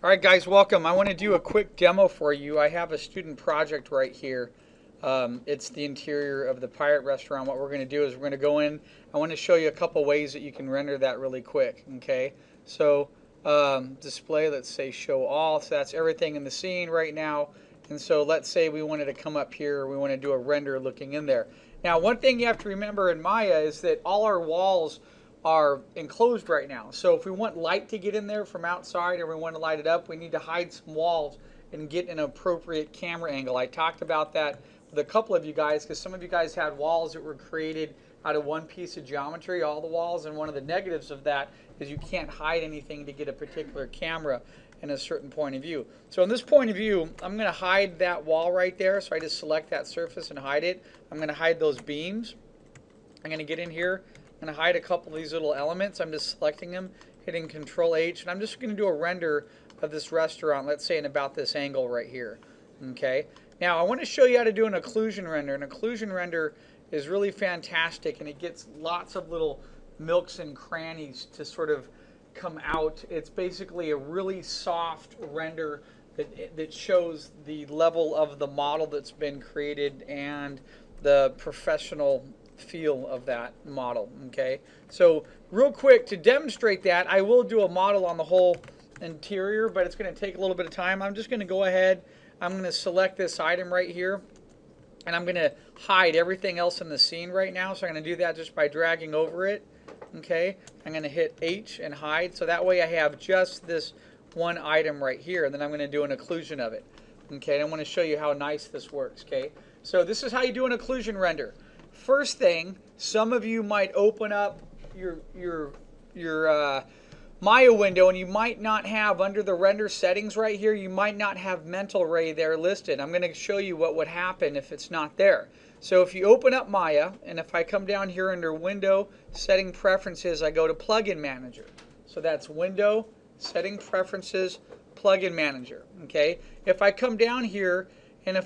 All right, guys, welcome. I want to do a quick demo for you. I have a student project right here. It's the interior of the Pirate Restaurant. What we're going to do is we're going to go in. I want to show you a couple ways that you can render that really quick. Okay, so display, let's say show all. So that's everything in the scene right now. And so let's say we wanted to come up here. We want to do a render looking in there. Now, one thing you have to remember in Maya is that all our walls are enclosed right now. So if we want light to get in there from outside or we want to light it up, we need to hide some walls and get an appropriate camera angle. I talked about that with a couple of you guys because some of you guys had walls that were created out of one piece of geometry, all the walls, and one of the negatives of that is you can't hide anything to get a particular camera in a certain point of view. So in this point of view, I'm going to hide that wall right there. So I just select that surface and hide it. I'm going to hide those beams. I'm going to get in here. I'm going to hide a couple of these little elements. I'm just selecting them, hitting Control H, and I'm just going to do a render of this restaurant, let's say in about this angle right here. Okay. Now I want to show you how to do an occlusion render. An occlusion render is really fantastic, and it gets lots of little nooks and crannies to sort of come out. It's basically a really soft render that shows the level of the model that's been created and the professional feel of that model. Okay, so real quick to demonstrate that, I will do a model on the whole interior, but it's going to take a little bit of time. I'm just going to go ahead, I'm going to select this item right here, and I'm going to hide everything else in the scene right now. So I'm going to do that just by dragging over it. Okay, I'm going to hit H and hide, so that way I have just this one item right here, and then I'm going to do an occlusion of it. Okay, and I want to show you how nice this works. Okay, so this is how you do an occlusion render. First thing, some of you might open up your Maya window and you might not have, under the render settings right here, you might not have mental ray there listed. I'm going to show you what would happen if it's not there. So if you open up Maya, and if I come down here under Window, Setting Preferences, I go to Plugin Manager. So that's Window, Setting Preferences, Plugin Manager. Okay. If I come down here and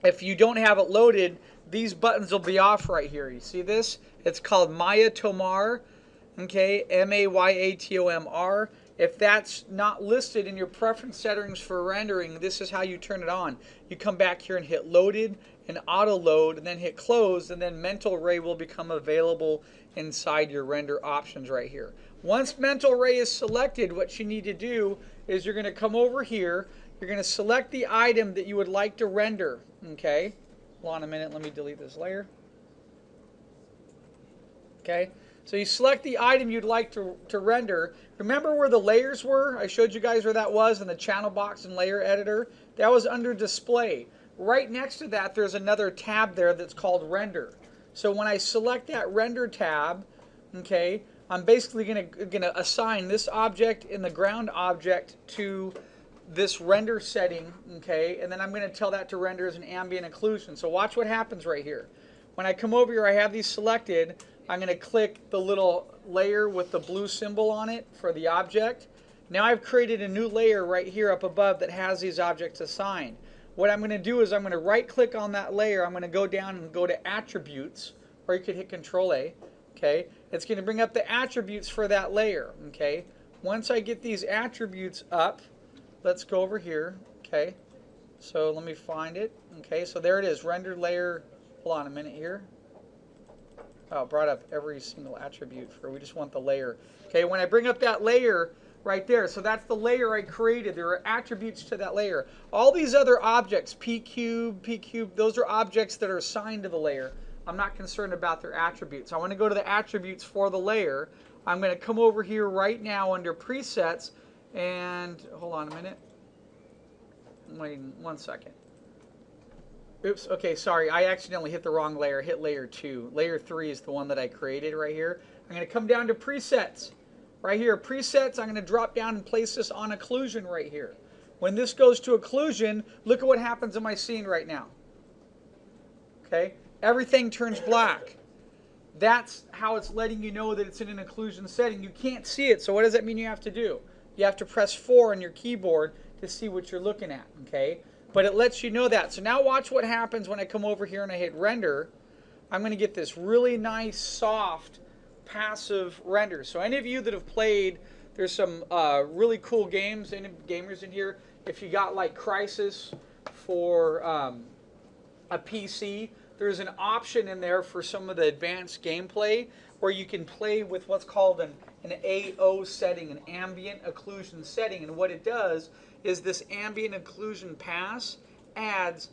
if you don't have it loaded, these buttons will be off right here. You see this? It's called Maya Tomar. Okay, M-A-Y-A-T-O-M-R. If that's not listed in your preference settings for rendering, this is how you turn it on. You come back here and hit Loaded and Auto Load, and then hit Close, and then Mental Ray will become available inside your render options right here. Once Mental Ray is selected, what you need to do is you're going to come over here. You're going to select the item that you would like to render. Okay, hold on a minute. Let me delete this layer. Okay, so you select the item you'd like to render. Remember where the layers were? I showed you guys where that was in the channel box and layer editor. That was under display. Right next to that, there's another tab there that's called render. So when I select that render tab, okay, I'm basically gonna assign this object and the ground object to this render setting, okay, and then I'm going to tell that to render as an ambient occlusion. So watch what happens right here. When I come over here, I have these selected. I'm going to click the little layer with the blue symbol on it for the object. Now I've created a new layer right here up above that has these objects assigned. What I'm going to do is I'm going to right click on that layer. I'm going to go down and go to attributes, or you could hit Control A. Okay, it's going to bring up the attributes for that layer. Okay, once I get these attributes up, let's go over here. Okay, so let me find it. Okay, so there it is, render layer. Hold on a minute here. Oh, it brought up every single attribute for, we just want the layer. Okay, when I bring up that layer right there, so that's the layer I created. There are attributes to that layer. All these other objects, P cube, those are objects that are assigned to the layer. I'm not concerned about their attributes. I want to go to the attributes for the layer. I'm going to come over here right now under presets. And hold on a minute. Wait 1 second. Oops. Okay, sorry. I accidentally hit the wrong layer. Hit layer 2. Layer 3 is the one that I created right here. I'm going to come down to presets. Right here, presets. I'm going to drop down and place this on occlusion right here. When this goes to occlusion, look at what happens in my scene right now. Okay? Everything turns black. That's how it's letting you know that it's in an occlusion setting. You can't see it, so what does that mean you have to do? You have to press 4 on your keyboard to see what you're looking at, okay? But it lets you know that. So now watch what happens when I come over here and I hit render. I'm going to get this really nice, soft, passive render. So any of you that have played There's some really cool games and gamers in here. If you got like Crysis for a PC, there's an option in there for some of the advanced gameplay where you can play with what's called an AO setting, an ambient occlusion setting. And what it does is this ambient occlusion pass adds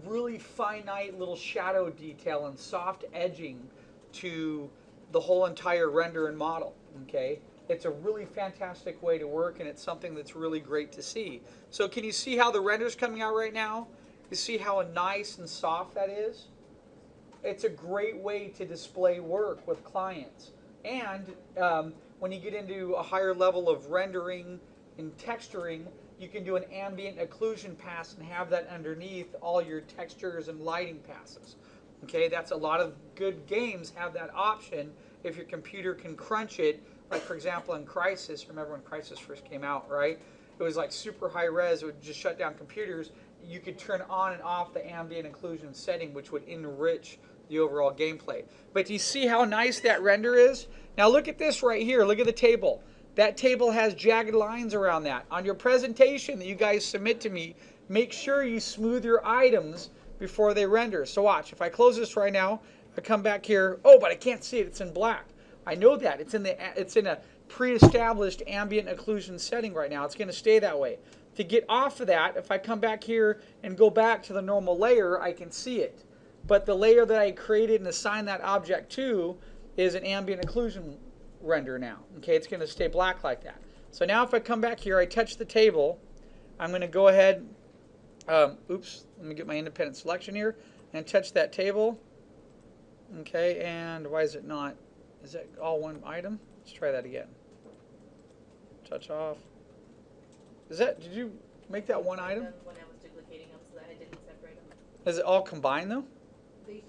really finite little shadow detail and soft edging to the whole entire render and model. Okay, it's a really fantastic way to work, and it's something that's really great to see. So can you see how the render's coming out right now? You see how nice and soft that is? It's a great way to display work with clients. And when you get into a higher level of rendering and texturing, you can do an ambient occlusion pass and have that underneath all your textures and lighting passes. Okay, that's a lot of good games have that option if your computer can crunch it. Like for example in Crysis, remember when Crysis first came out, right? It was like super high res, it would just shut down computers. You could turn on and off the ambient occlusion setting, which would enrich the overall gameplay. But do you see how nice that render is? Now look at this right here, look at the table. That table has jagged lines around that. On your presentation that you guys submit to me, make sure you smooth your items before they render. So watch, if I close this right now, I come back here, oh, but I can't see it, it's in black. I know that, it's in a pre-established ambient occlusion setting right now. It's gonna stay that way. To get off of that, if I come back here and go back to the normal layer, I can see it. But the layer that I created and assigned that object to is an ambient occlusion render now. Okay, it's gonna stay black like that. So now if I come back here, I touch the table, I'm gonna go ahead, oops, let me get my independent selection here, and touch that table. Okay, and why is it not, is that all one item? Let's try that again. Touch off. Is that, did you make that one item? When I was duplicating them so that I didn't separate them. Is it all combined though? You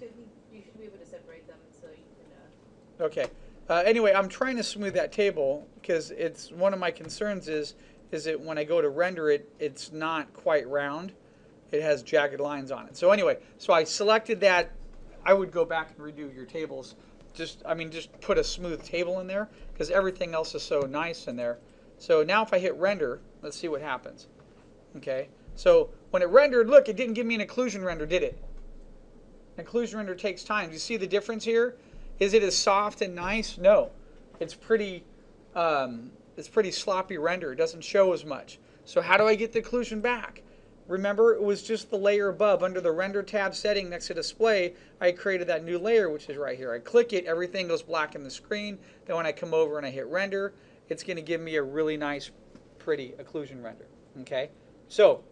should be able to separate them so you can... Okay. Anyway, I'm trying to smooth that table because it's one of my concerns is that when I go to render it, it's not quite round. It has jagged lines on it. So anyway, so I selected that. I would go back and redo your tables. Just put a smooth table in there because everything else is so nice in there. So now if I hit render, let's see what happens. Okay. So when it rendered, look, it didn't give me an occlusion render, did it? An occlusion render takes time. Do you see the difference here? Is it as soft and nice? No. It's pretty sloppy render. It doesn't show as much. So how do I get the occlusion back? Remember, it was just the layer above. Under the render tab setting next to display, I created that new layer, which is right here. I click it, everything goes black in the screen. Then when I come over and I hit render, it's going to give me a really nice, pretty occlusion render. Okay? So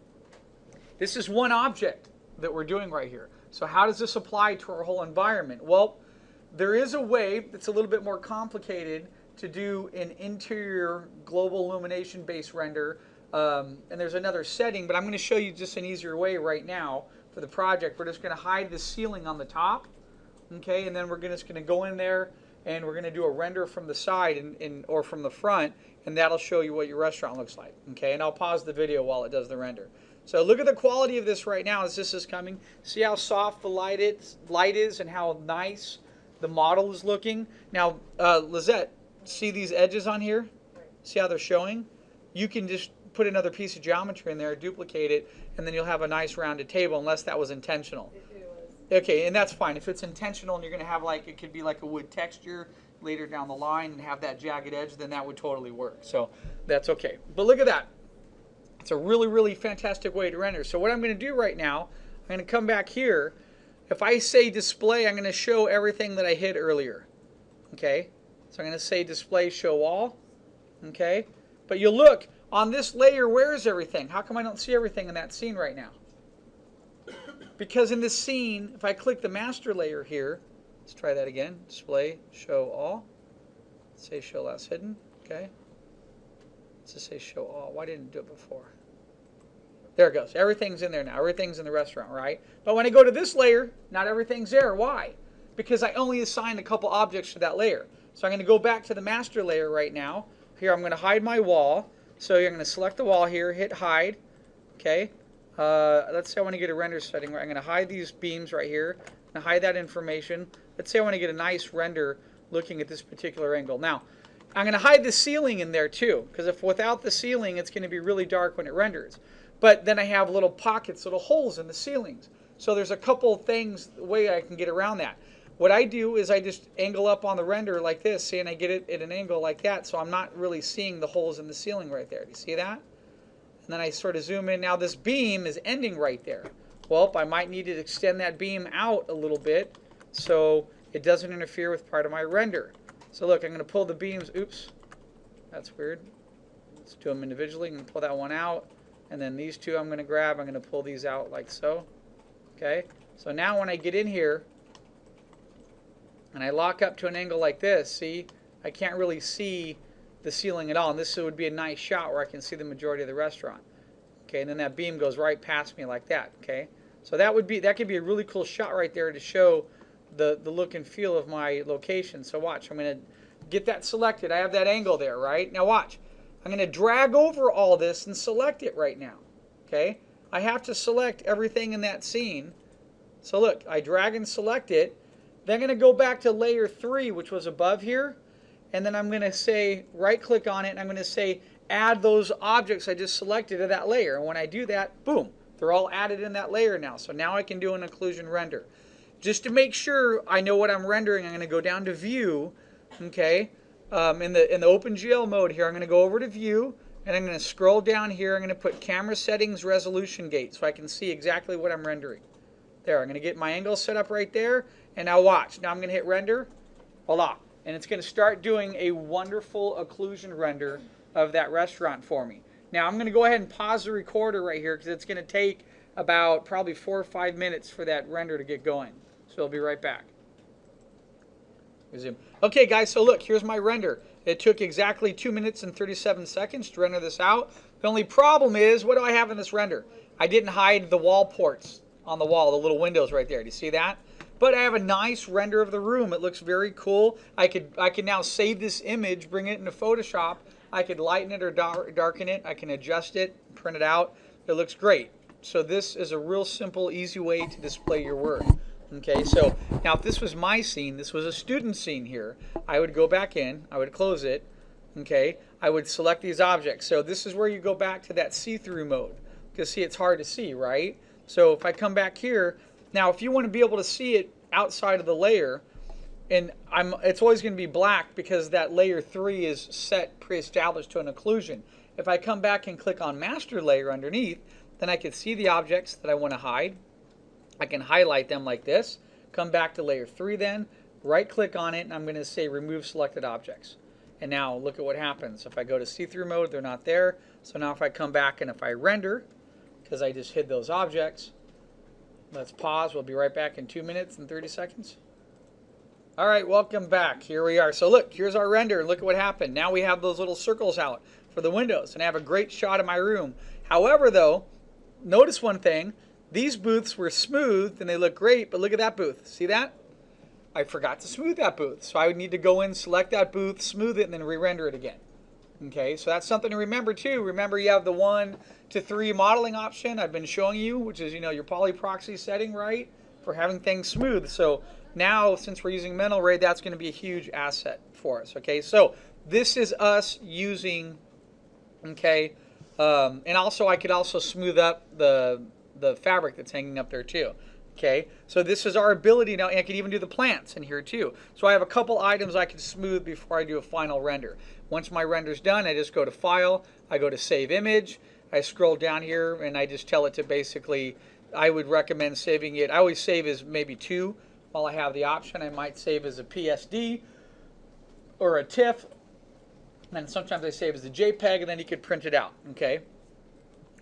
this is one object that we're doing right here. So how does this apply to our whole environment? Well, there is a way that's a little bit more complicated to do an interior global illumination based render. And there's another setting, but I'm going to show you just an easier way right now for the project. We're just going to hide the ceiling on the top, okay, and then we're just going to go in there and we're going to do a render from the side or from the front, and that'll show you what your restaurant looks like, okay? And I'll pause the video while it does the render. So look at the quality of this right now as this is coming. See how soft the light is and how nice the model is looking. Now, Lizette, see these edges on here? See how they're showing? You can just put another piece of geometry in there, duplicate it, and then you'll have a nice rounded table unless that was intentional. It was. Okay, and that's fine. If it's intentional and you're going to have like, it could be like a wood texture later down the line and have that jagged edge, then that would totally work. So that's okay. But look at that. It's a really, really fantastic way to render. So what I'm going to do right now, I'm going to come back here. If I say display, I'm going to show everything that I hid earlier. Okay? So I'm going to say display show all. Okay? But you'll look, on this layer, where is everything? How come I don't see everything in that scene right now? Because in this scene, if I click the master layer here, let's try that again. Display show all. Let's say show last hidden. Okay? Let's just say show all. Why didn't it do it before? There it goes. Everything's in there now. Everything's in the restaurant, right? But when I go to this layer, not everything's there. Why? Because I only assigned a couple objects to that layer. So I'm going to go back to the master layer right now. Here I'm going to hide my wall. So you're going to select the wall here, hit hide. Okay. Let's say I want to get a render setting. I'm going to hide these beams right here. I'm going to hide that information. Let's say I want to get a nice render looking at this particular angle. Now, I'm going to hide the ceiling in there too, because if without the ceiling, it's going to be really dark when it renders. But then I have little pockets, little holes in the ceilings. So there's a couple things, the way I can get around that. What I do is I just angle up on the render like this, see, and I get it at an angle like that, so I'm not really seeing the holes in the ceiling right there. Do you see that? And then I sort of zoom in. Now this beam is ending right there. Well, I might need to extend that beam out a little bit so it doesn't interfere with part of my render. So look, I'm going to pull the beams. Oops, that's weird. Let's do them individually. I'm going to pull that one out. And then these two I'm going to grab. I'm going to pull these out like so. Okay, so now when I get in here and I lock up to an angle like this, see, I can't really see the ceiling at all. And this would be a nice shot where I can see the majority of the restaurant. Okay, and then that beam goes right past me like that. Okay, so that could be a really cool shot right there to show the look and feel of my location. So watch, I'm going to get that selected. I have that angle there, right? Now watch, I'm going to drag over all this and select it right now. Okay, I have to select everything in that scene. So look, I drag and select it. Then I'm going to go back to layer 3, which was above here, and then I'm going to say right click on it, and I'm going to say add those objects I just selected to that layer. And when I do that, boom, they're all added in that layer now. So now I can do an occlusion render. Just to make sure I know what I'm rendering, I'm going to go down to view. Okay, in the OpenGL mode here, I'm going to go over to view, and I'm going to scroll down here. I'm going to put camera settings resolution gate so I can see exactly what I'm rendering. There, I'm going to get my angle set up right there. And now watch. Now I'm going to hit render. Voila. And it's going to start doing a wonderful occlusion render of that restaurant for me. Now I'm going to go ahead and pause the recorder right here because it's going to take about probably 4 or 5 minutes for that render to get going. So I'll be right back. Resume. Okay guys, so look, here's my render. It took exactly 2 minutes and 37 seconds to render this out. The only problem is, what do I have in this render? I didn't hide the wall ports on the wall, the little windows right there. Do you see that? But I have a nice render of the room. It looks very cool. I could now save this image, bring it into Photoshop. I could lighten it or darken it. I can adjust it, print it out. It looks great. So this is a real simple, easy way to display your work. Okay, so now if this was my scene, this was a student scene here, I would go back in, I would close it, okay, I would select these objects. So this is where you go back to that see-through mode. Because see, it's hard to see, right? So if I come back here, now if you want to be able to see it outside of the layer, and it's always going to be black because that layer 3 is set pre-established to an occlusion. If I come back and click on master layer underneath, then I can see the objects that I want to hide. I can highlight them like this, come back to layer 3 then, right click on it, and I'm going to say remove selected objects. And now look at what happens. If I go to see-through mode, they're not there. So now if I come back and if I render, because I just hid those objects, let's pause. We'll be right back in 2 minutes and 30 seconds. All right, welcome back. Here we are. So look, here's our render, and look at what happened. Now we have those little circles out for the windows, and I have a great shot of my room. However, though, notice one thing. These booths were smoothed, and they look great, but look at that booth. See that? I forgot to smooth that booth. So I would need to go in, select that booth, smooth it, and then re-render it again. Okay, so that's something to remember too. Remember, you have the 1 to 3 modeling option I've been showing you, which is, your polyproxy setting, right, for having things smooth. So now, since we're using mental ray, that's going to be a huge asset for us. Okay, so this is us using, okay, and also I could also smooth up the fabric that's hanging up there too. Okay, so this is our ability now, and I can even do the plants in here too. So I have a couple items I can smooth before I do a final render. Once my render's done, I just go to File, I go to Save Image, I scroll down here, and I just tell it to basically, I would recommend saving it. I always save as maybe 2 while I have the option. I might save as a PSD or a TIFF, and sometimes I save as a JPEG, and then you could print it out. Okay.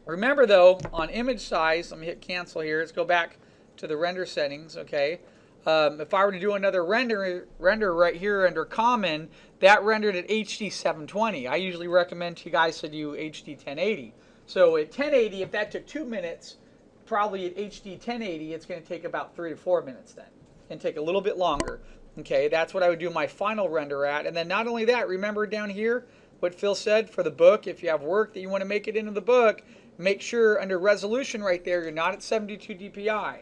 Remember though, on image size, let me hit cancel here. Let's go back to the render settings. Okay. If I were to do another render right here under common, that rendered at HD 720. I usually recommend to you guys to do HD 1080. So at 1080, if that took 2 minutes, probably at HD 1080, it's going to take about 3 to 4 minutes then. And take a little bit longer. Okay, that's what I would do my final render at. And then not only that, remember down here what Phil said for the book, if you have work that you want to make it into the book, make sure under resolution right there, you're not at 72 dpi.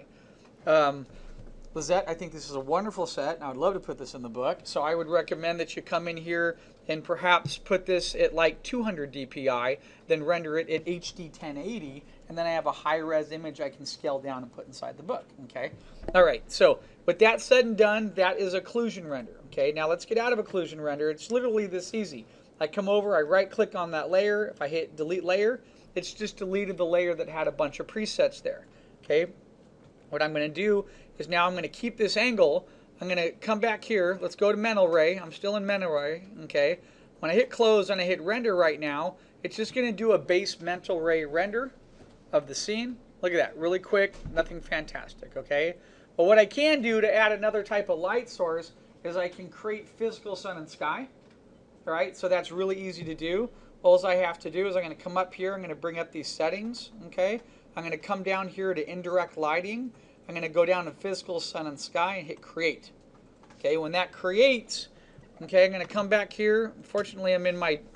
Lizette, I think this is a wonderful set, and I would love to put this in the book. So I would recommend that you come in here and perhaps put this at like 200 DPI, then render it at HD 1080, and then I have a high-res image I can scale down and put inside the book, okay? All right, so with that said and done, that is Occlusion Render, okay? Now let's get out of Occlusion Render. It's literally this easy. I come over, I right-click on that layer. If I hit Delete Layer, it's just deleted the layer that had a bunch of presets there, okay? What I'm going to do is now I'm going to keep this angle. I'm going to come back here. Let's go to Mental Ray. I'm still in Mental Ray, okay? When I hit close and I hit render right now, it's just going to do a base Mental Ray render of the scene. Look at that, really quick, nothing fantastic, okay? But what I can do to add another type of light source is I can create physical sun and sky, all right? So that's really easy to do. All I have to do is I'm going to come up here, I'm going to bring up these settings, okay? I'm going to come down here to indirect lighting. I'm going to go down to physical sun and sky and hit create. Okay, when that creates, okay, I'm going to come back here. Unfortunately,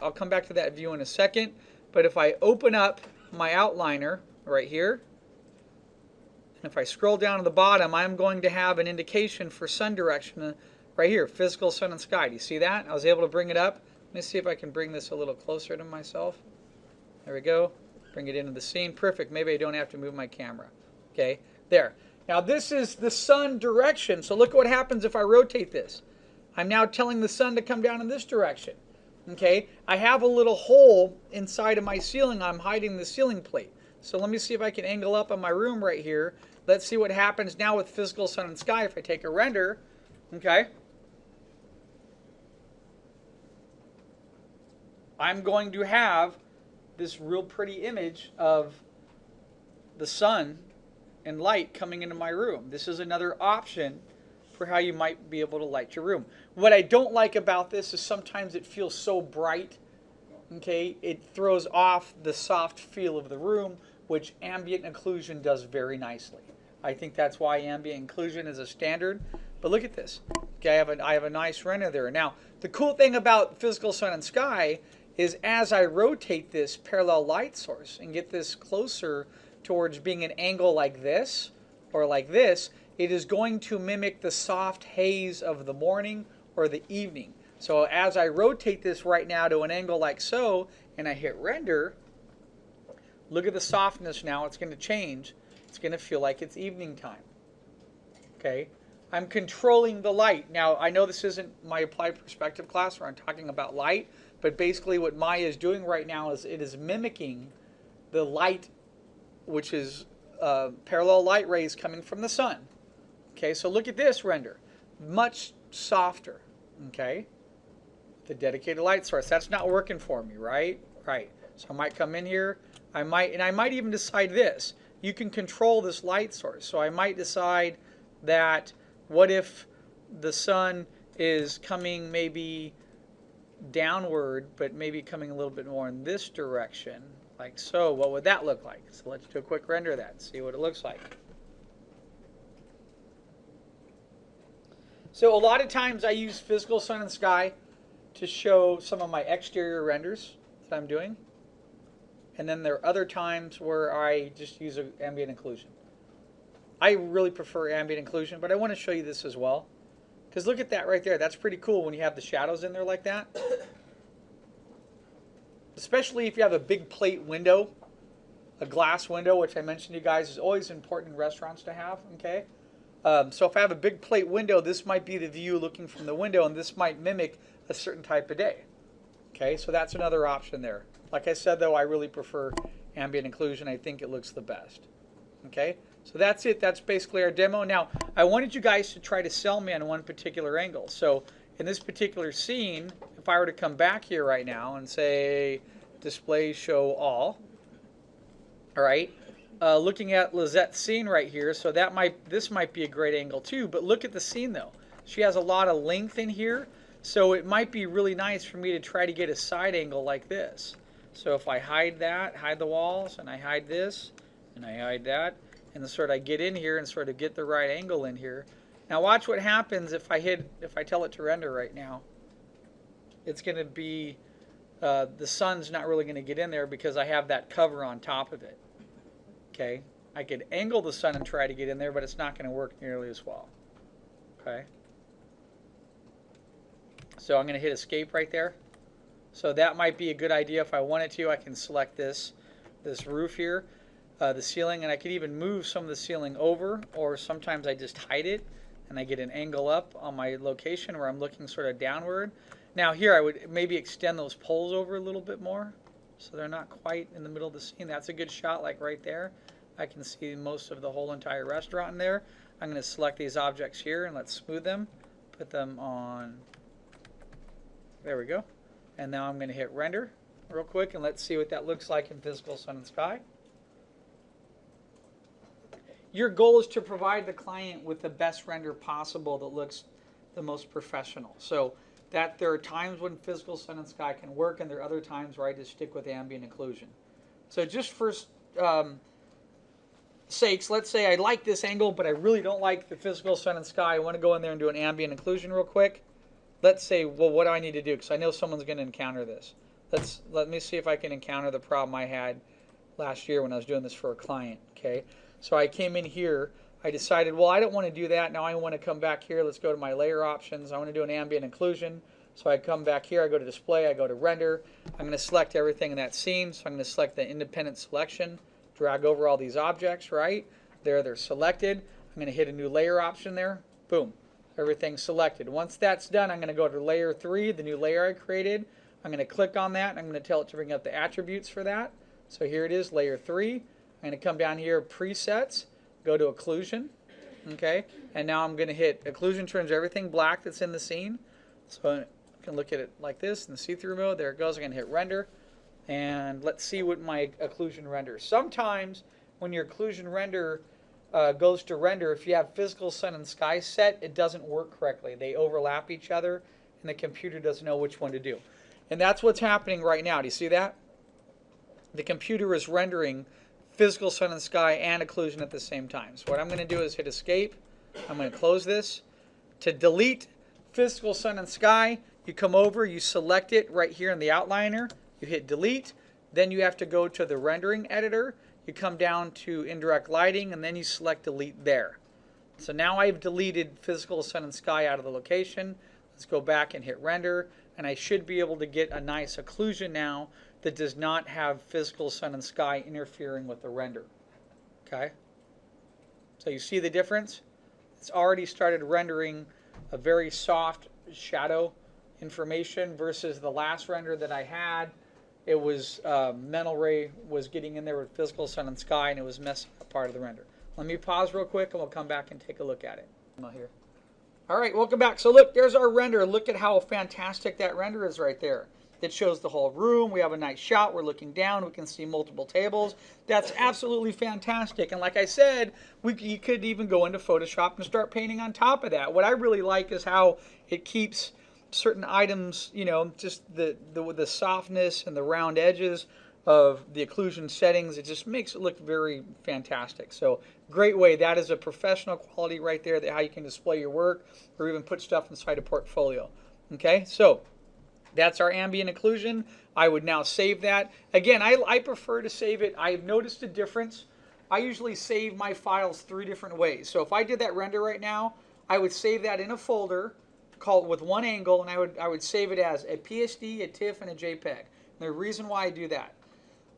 I'll come back to that view in a second. But if I open up my outliner right here, and if I scroll down to the bottom, I'm going to have an indication for sun direction right here, physical sun and sky. Do you see that? I was able to bring it up. Let me see if I can bring this a little closer to myself. There we go. Bring it into the scene. Perfect. Maybe I don't have to move my camera. Okay, there. Now this is the sun direction. So look what happens if I rotate this. I'm now telling the sun to come down in this direction. Okay, I have a little hole inside of my ceiling. I'm hiding the ceiling plate. So let me see if I can angle up on my room right here. Let's see what happens now with physical sun and sky if I take a render. Okay. I'm going to have this real pretty image of the sun and light coming into my room. This is another option for how you might be able to light your room. What I don't like about this is sometimes it feels so bright, okay? It throws off the soft feel of the room, which Ambient Occlusion does very nicely. I think that's why Ambient Occlusion is a standard. But look at this. Okay, I have a nice render there. Now, the cool thing about physical sun and sky is as I rotate this parallel light source and get this closer towards being an angle like this or like this, it is going to mimic the soft haze of the morning or the evening. So as I rotate this right now to an angle like so, and I hit render, look at the softness now. It's going to change. It's going to feel like it's evening time. Okay? I'm controlling the light. Now, I know this isn't my applied perspective class where I'm talking about light, but basically what Maya is doing right now is it is mimicking the light, which is parallel light rays coming from the sun. Okay, so look at this render. Much softer, okay? The dedicated light source. That's not working for me, right? Right. So I might come in here. I might even decide this. You can control this light source. So I might decide that what if the sun is coming maybe downward, but maybe coming a little bit more in this direction, like so. What would that look like? So let's do a quick render of that and see what it looks like. So a lot of times I use physical sun and sky to show some of my exterior renders that I'm doing. And then there are other times where I just use ambient occlusion. I really prefer ambient occlusion, but I want to show you this as well. Because look at that right there. That's pretty cool when you have the shadows in there like that. Especially if you have a big plate window, a glass window, which I mentioned to you guys is always important in restaurants to have, okay? So if I have a big plate window, this might be the view looking from the window, and this might mimic a certain type of day. Okay, so that's another option there. Like I said, though, I really prefer ambient occlusion. I think it looks the best. Okay, so that's it. That's basically our demo. Now, I wanted you guys to try to sell me on one particular angle. So in this particular scene, if I were to come back here right now and say display show all right, looking at Lizette's scene right here, so this might be a great angle too, but look at the scene though. She has a lot of length in here, so it might be really nice for me to try to get a side angle like this. So if I hide that, hide the walls, and I hide this, and I hide that, and sort of I get in here and sort of get the right angle in here. Now watch what happens if I tell it to render right now. It's going to be, the sun's not really going to get in there because I have that cover on top of it. Okay, I could angle the sun and try to get in there, but it's not going to work nearly as well. Okay. So I'm going to hit escape right there. So that might be a good idea. If I wanted to, I can select this roof here, the ceiling, and I could even move some of the ceiling over, or sometimes I just hide it and I get an angle up on my location where I'm looking sort of downward. Now here I would maybe extend those poles over a little bit more so they're not quite in the middle of the scene. That's a good shot, like right there. I can see most of the whole entire restaurant in there. I'm going to select these objects here and let's smooth them, put them on. There we go. And now I'm going to hit render real quick and let's see what that looks like in physical sun and sky. Your goal is to provide the client with the best render possible that looks the most professional. So that there are times when physical sun and sky can work, and there are other times where I just stick with ambient occlusion. So just for sakes, let's say I like this angle, but I really don't like the physical sun and sky. I want to go in there and do an ambient occlusion real quick. Let's say, well, what do I need to do? Because I know someone's going to encounter this. Let me see if I can encounter the problem I had last year when I was doing this for a client. Okay, so I came in here. I decided, well, I don't want to do that. Now I want to come back here. Let's go to my layer options. I want to do an ambient occlusion. So I come back here. I go to display. I go to render. I'm going to select everything in that scene. So I'm going to select the independent selection. Drag over all these objects, right? They're selected. I'm going to hit a new layer option there. Boom. Everything's selected. Once that's done, I'm going to go to layer 3, the new layer I created. I'm going to click on that. And I'm going to tell it to bring up the attributes for that. So here it is, layer 3. I'm going to come down here, presets. Go to occlusion, okay, and now I'm going to hit occlusion, turns everything black that's in the scene. So I can look at it like this in the see-through mode. There it goes. I'm going to hit render, and let's see what my occlusion renders. Sometimes when your occlusion render goes to render, if you have physical sun and sky set, it doesn't work correctly. They overlap each other, and the computer doesn't know which one to do. And that's what's happening right now. Do you see that? The computer is rendering physical sun and sky and occlusion at the same time. So what I'm going to do is hit escape. I'm going to close this. To delete physical sun and sky, you come over, you select it right here in the outliner, you hit delete, then you have to go to the rendering editor, you come down to indirect lighting, and then you select delete there. So now I've deleted physical sun and sky out of the location. Let's go back and hit render, and I should be able to get a nice occlusion now that does not have physical sun and sky interfering with the render. Okay? So you see the difference? It's already started rendering a very soft shadow information versus the last render that I had. It was mental ray was getting in there with physical sun and sky, and it was messing up part of the render. Let me pause real quick and we'll come back and take a look at it. I'm not here. All right, welcome back. So look, there's our render. Look at how fantastic that render is right there. It shows the whole room. We have a nice shot. We're looking down. We can see multiple tables. That's absolutely fantastic. And like I said, you could even go into Photoshop and start painting on top of that. What I really like is how it keeps certain items, you know, just the softness and the round edges of the occlusion settings. It just makes it look very fantastic. So great way. That is a professional quality right there, that how you can display your work or even put stuff inside a portfolio. Okay, so that's our ambient occlusion. I would now save that. Again, I prefer to save it. I've noticed a difference. I usually save my files 3 different ways. So if I did that render right now, I would save that in a folder called with one angle, and I would save it as a PSD, a TIFF, and a JPEG. And the reason why I do that,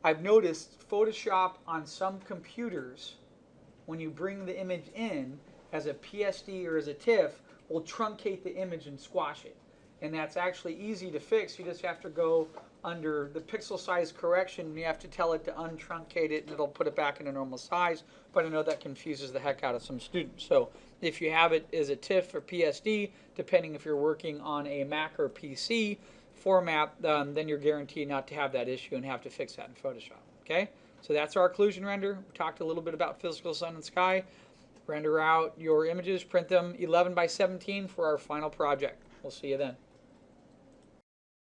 I've noticed Photoshop on some computers, when you bring the image in as a PSD or as a TIFF, will truncate the image and squash it. And that's actually easy to fix. You just have to go under the pixel size correction, and you have to tell it to untruncate it, and it'll put it back in a normal size. But I know that confuses the heck out of some students. So if you have it as a TIFF or PSD, depending if you're working on a Mac or PC format, then you're guaranteed not to have that issue and have to fix that in Photoshop. Okay? So that's our occlusion render. We talked a little bit about physical sun and sky. Render out your images, print them 11 by 17 for our final project. We'll see you then.